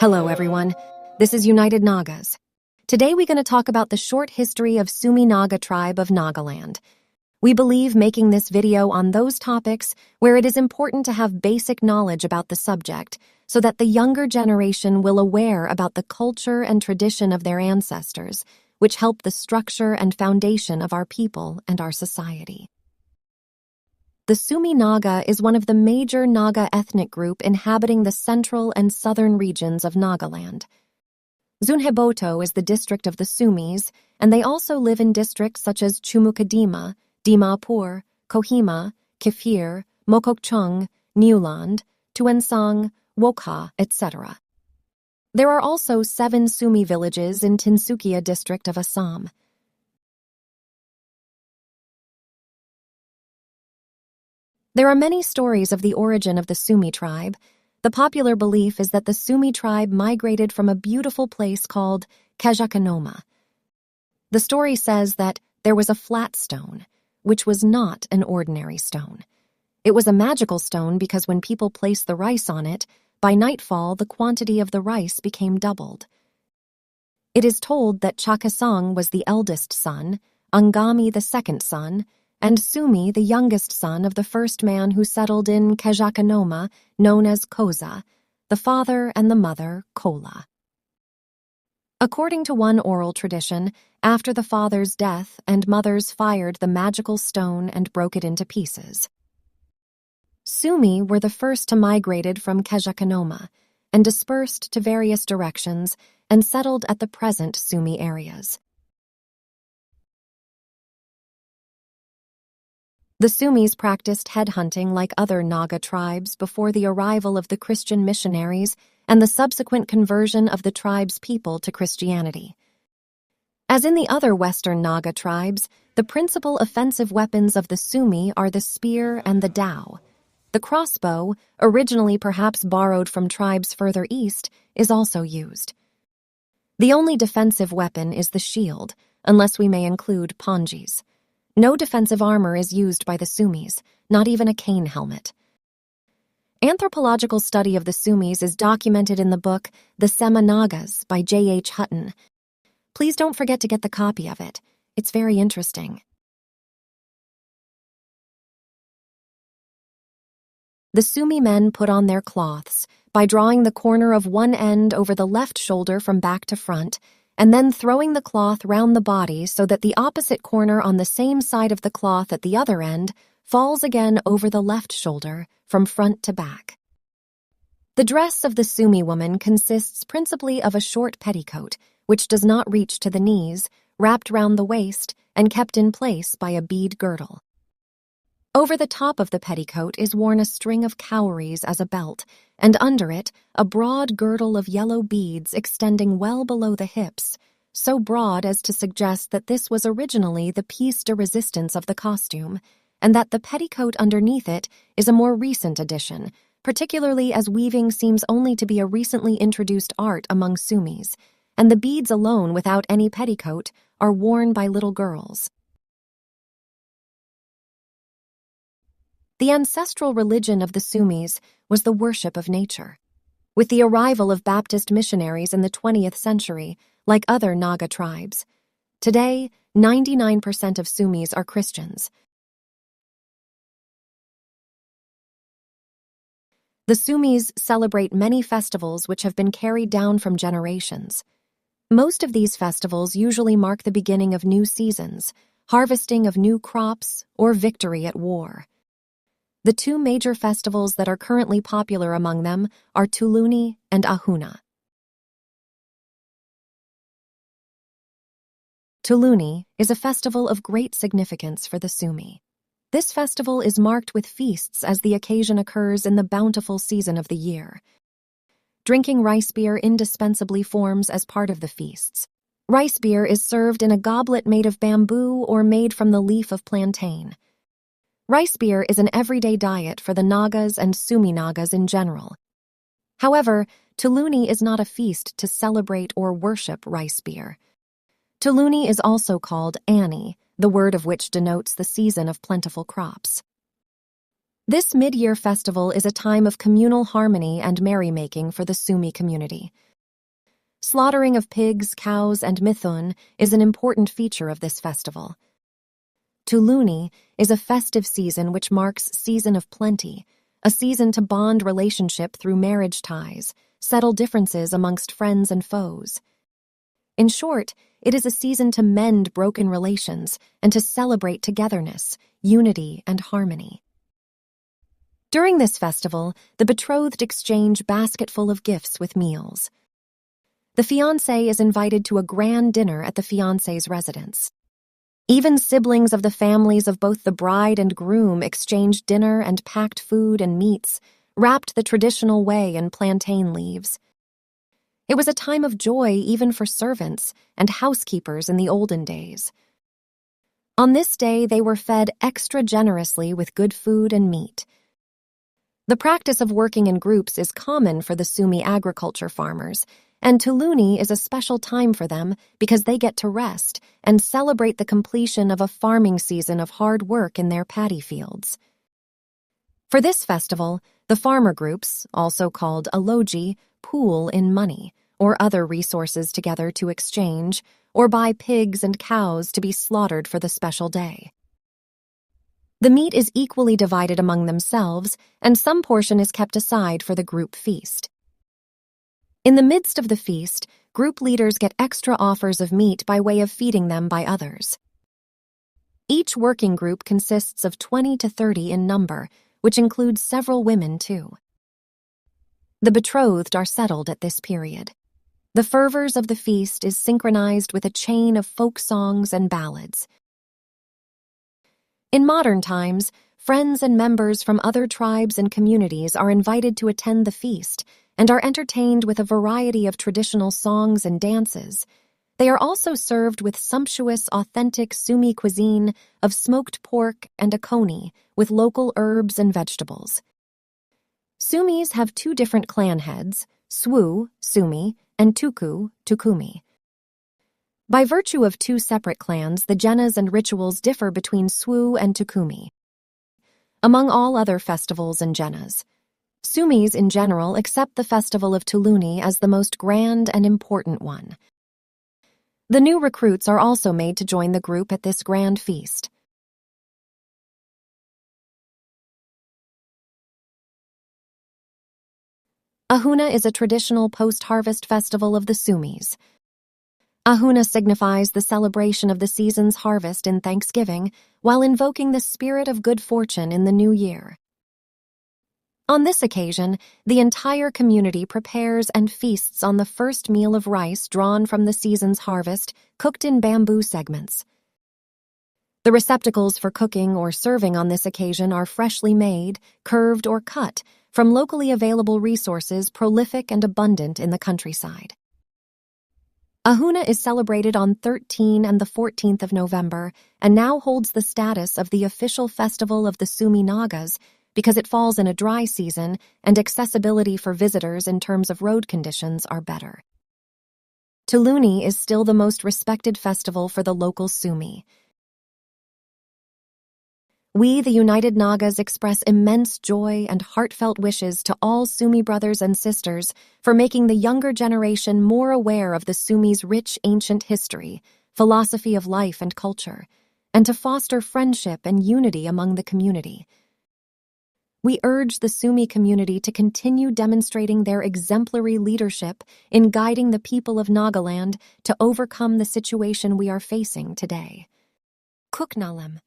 Hello, everyone. This is United Nagas. Today we're going to talk about the short history of Sumi Naga tribe of Nagaland. We believe making this video on those topics where it is important to have basic knowledge about the subject so that the younger generation will aware about the culture and tradition of their ancestors, which help the structure and foundation of our people and our society. The Sumi Naga is one of the major Naga ethnic group inhabiting the central and southern regions of Nagaland. Zunheboto is the district of the Sumis, and they also live in districts such as Chumukadima, Dimapur, Kohima, Kifir, Mokokchung, Newland, Tuensang, Wokha, etc. There are also 7 Sumi villages in Tinsukia district of Assam. There are many stories of the origin of the Sumi tribe. The popular belief is that the Sumi tribe migrated from a beautiful place called Khezhakenoma. The story says that there was a flat stone, which was not an ordinary stone. It was a magical stone because when people placed the rice on it, by nightfall the quantity of the rice became doubled. It is told that Chakasang was the eldest son, Angami the second son, and Sumi the youngest son of the first man who settled in Khezhakenoma, known as Koza, the father and the mother, Kola. According to one oral tradition, after the father's death and mothers fired the magical stone and broke it into pieces. Sumi were the first to migrated from Khezhakenoma and dispersed to various directions and settled at the present Sumi areas. The Sumis practiced headhunting like other Naga tribes before the arrival of the Christian missionaries and the subsequent conversion of the tribe's people to Christianity. As in the other Western Naga tribes, the principal offensive weapons of the Sumi are the spear and the dao. The crossbow, originally perhaps borrowed from tribes further east, is also used. The only defensive weapon is the shield, unless we may include ponjis. No defensive armor is used by the Sumis, not even a cane helmet. Anthropological study of the Sumis is documented in the book The SEMA Nagas by J.H. Hutton. Please don't forget to get the copy of it. It's very interesting. The Sumi men put on their cloths by drawing the corner of one end over the left shoulder from back to front, and then throwing the cloth round the body so that the opposite corner on the same side of the cloth at the other end falls again over the left shoulder from front to back. The dress of the Sumi woman consists principally of a short petticoat, which does not reach to the knees, wrapped round the waist and kept in place by a bead girdle. Over the top of the petticoat is worn a string of cowries as a belt, and under it a broad girdle of yellow beads extending well below the hips, so broad as to suggest that this was originally the piece de resistance of the costume, and that the petticoat underneath it is a more recent addition, particularly as weaving seems only to be a recently introduced art among Sumis, and the beads alone without any petticoat are worn by little girls. The ancestral religion of the Sumis was the worship of nature. With the arrival of Baptist missionaries in the 20th century, like other Naga tribes, today 99% of Sumis are Christians. The Sumis celebrate many festivals which have been carried down from generations. Most of these festivals usually mark the beginning of new seasons, harvesting of new crops, or victory at war. The 2 major festivals that are currently popular among them are Tuluni and Ahuna. Tuluni is a festival of great significance for the Sumi. This festival is marked with feasts as the occasion occurs in the bountiful season of the year. Drinking rice beer indispensably forms as part of the feasts. Rice beer is served in a goblet made of bamboo or made from the leaf of plantain. Rice beer is an everyday diet for the Nagas and Sumi Nagas in general. However, Tuluni is not a feast to celebrate or worship rice beer. Tuluni is also called Ani, the word of which denotes the season of plentiful crops. This mid-year festival is a time of communal harmony and merrymaking for the Sumi community. Slaughtering of pigs, cows, and mithun is an important feature of this festival. Tuluni is a festive season which marks season of plenty, a season to bond relationship through marriage ties, settle differences amongst friends and foes. In short, it is a season to mend broken relations and to celebrate togetherness, unity, and harmony. During this festival, the betrothed exchange basketful of gifts with meals. The fiancé is invited to a grand dinner at the fiancé's residence. Even siblings of the families of both the bride and groom exchanged dinner and packed food and meats, wrapped the traditional way in plantain leaves. It was a time of joy even for servants and housekeepers in the olden days. On this day, they were fed extra generously with good food and meat. The practice of working in groups is common for the Sumi agriculture farmers, and Tuluni is a special time for them because they get to rest and celebrate the completion of a farming season of hard work in their paddy fields. For this festival, the farmer groups, also called aloji, pool in money or other resources together to exchange or buy pigs and cows to be slaughtered for the special day. The meat is equally divided among themselves, and some portion is kept aside for the group feast. In the midst of the feast, group leaders get extra offers of meat by way of feeding them by others. Each working group consists of 20 to 30 in number, which includes several women too. The betrothed are settled at this period. The fervors of the feast is synchronized with a chain of folk songs and ballads. In modern times, friends and members from other tribes and communities are invited to attend the feast and are entertained with a variety of traditional songs and dances. They are also served with sumptuous, authentic Sumi cuisine of smoked pork and a coney with local herbs and vegetables. Sumis have two different clan heads, Swu, Sumi, and Tuku, Tukumi. By virtue of two separate clans, the jenas and rituals differ between Swu and Tukumi. Among all other festivals and jenas, Sumis in general accept the festival of Tuluni as the most grand and important one. The new recruits are also made to join the group at this grand feast. Ahuna is a traditional post-harvest festival of the Sumis. Ahuna signifies the celebration of the season's harvest in Thanksgiving while invoking the spirit of good fortune in the new year. On this occasion, the entire community prepares and feasts on the first meal of rice drawn from the season's harvest, cooked in bamboo segments. The receptacles for cooking or serving on this occasion are freshly made, curved, or cut from locally available resources prolific and abundant in the countryside. Ahuna is celebrated on 13 and the 14th of November and now holds the status of the official festival of the Sumi Nagas because it falls in a dry season and accessibility for visitors in terms of road conditions are better. Tuluni is still the most respected festival for the local Sumi. We, the United Nagas, express immense joy and heartfelt wishes to all Sumi brothers and sisters for making the younger generation more aware of the Sumi's rich ancient history, philosophy of life and culture, and to foster friendship and unity among the community. We urge the Sumi community to continue demonstrating their exemplary leadership in guiding the people of Nagaland to overcome the situation we are facing today. Khezhakenoma.